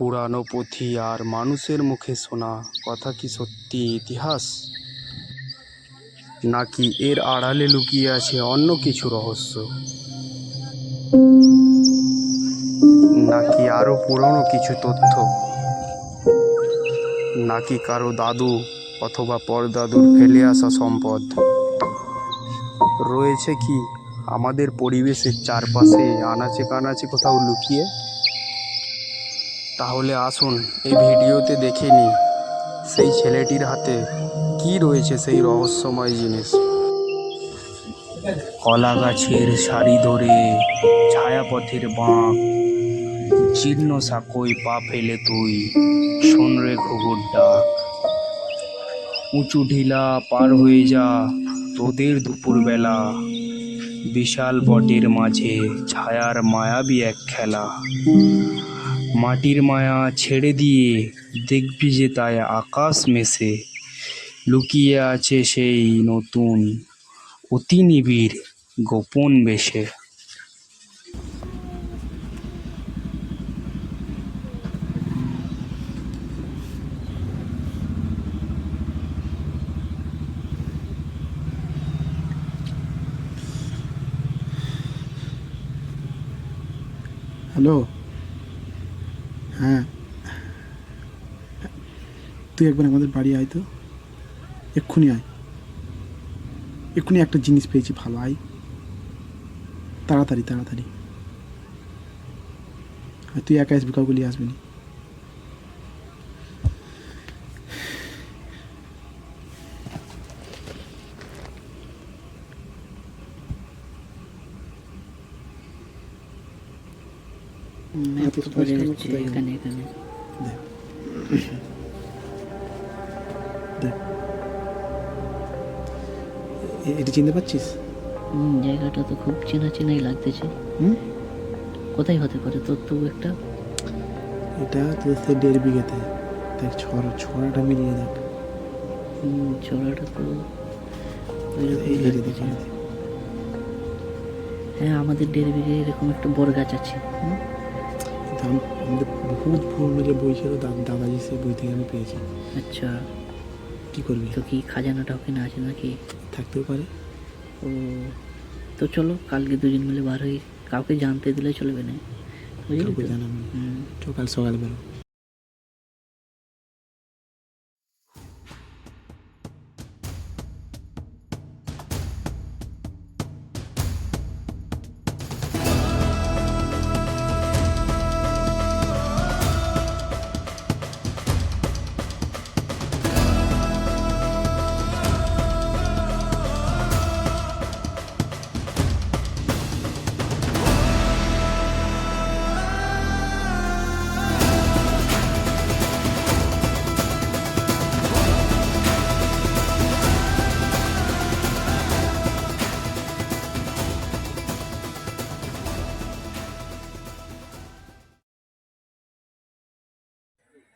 পুরানো পুঁথি আর মানুষের মুখে শোনা কথা কি সত্যি ইতিহাস, নাকি এর আড়ালে লুকিয়ে আছে অন্য কিছু রহস্য, নাকি আরো পুরনো কিছু তথ্য, নাকি কারো দাদু অথবা পরদাদুর ফেলে আসা সম্পদ রয়েছে কি আমাদের পরিবেশের চারপাশে আনাচে কানাচে কোথাও লুকিয়ে? তাহলে আসুন এই ভিডিওতে দেখে নিই সেই ছেলেটির হাতে কি রয়েছে সেই রহস্যময় জিনিস। কলা গাছের সারি ধরে ছায়াপথের বাঁক, জীর্ণ সাঁকোয় পা ফেলে তুই শোন রে ঘুঘুর ডাক। উঁচু ঢিলা পার হয়ে যা রোদের দুপুরবেলা, বিশাল বটের মাঝে ছায়ার মায়াবী এক খেলা। মাটির মায়া ছেড়ে দিয়ে দেখবি যে তাই আকাশ মেশে লুকিয়ে আছে সেই নতুন অতি নিবিড় গোপন বেশে। হ্যালো, হ্যাঁ, তুই একবার আমাদের বাড়ি আয় তো, এক্ষুনি আয়, এক্ষুনি একটা জিনিস পেয়েছি, ভালো আয়, তাড়াতাড়ি তাড়াতাড়ি। আর তুই একা আসবি, কাউকে নিয়ে আসবি না। এখানে এটা চিনতে পারছিস? জায়গাটা তো খুব চেনা চেনাই লাগতেছে। কোথায় হতে পারে তোর তো একটা? এটা তোর সে 1.5 বিঘেতে, দেখ ছড়াটা মিলিয়ে দেখ। ছড়াটা তো হ্যাঁ, আমাদের 1.5 বিঘে এরকম একটা বড় গাছ আছে। আমাদের বহুত পুরনো যে বই ছিল, দাদাজি সেই বই থেকে আমি পেয়েছি। আচ্ছা, কি করবি? তো কি খাজানাটা ওখানে আছে নাকি? থাকতেও পারে। ও, তো চলো কালকে দুজন মিলে বার হই, কাউকে জানতে দিলে চলবে না, বুঝলি তো? জানাবো, সকাল সকাল বেরো।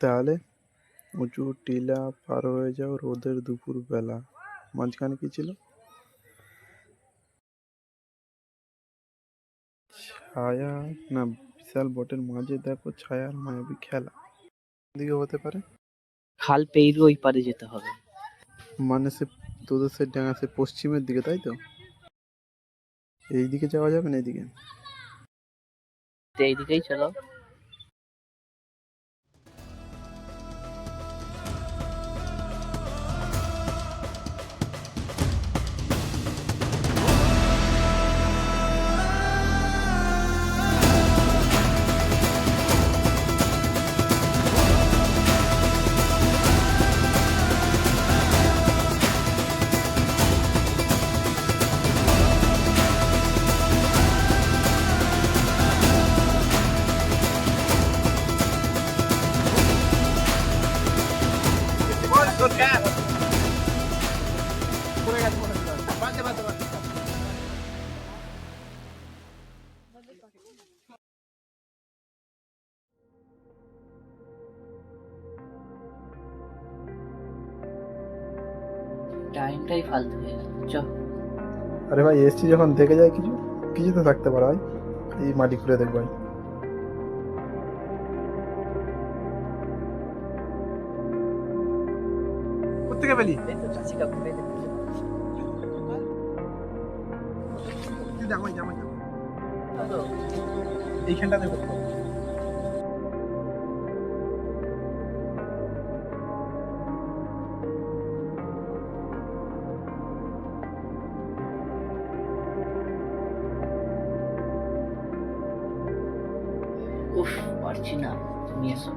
তাহলে উঁচু টিলা পার হয়ে যাও রোদের দুপুর বেলা, মাঝখানে কি ছিল? ছায়া না, বিশাল বটের মাঝে দেখো ছায়ার মায়াবী খেলা। দিকে হতে পারে? খাল পেরিয়ে ওই পারে যেতে হবে। মানে সে তোদের সে ডাঙা সে পশ্চিমের দিকে, তাই তো? এই দিকে যাওয়া যাবে না? এইদিকে তো এইদিকেই চলো। টাইমটাই ফালতু হয়ে গেল। চ, আরে ভাই, এসছি যখন দেখে যায়, কিছু কিছু তো থাকতে পারে ভাই। এই মাটি খুঁড়ে দেখবো ভাই। কোথেকে পেলি? জামাই জামাই এইখানটাতে করতো। উফ, পারছি না, তুমি এসো।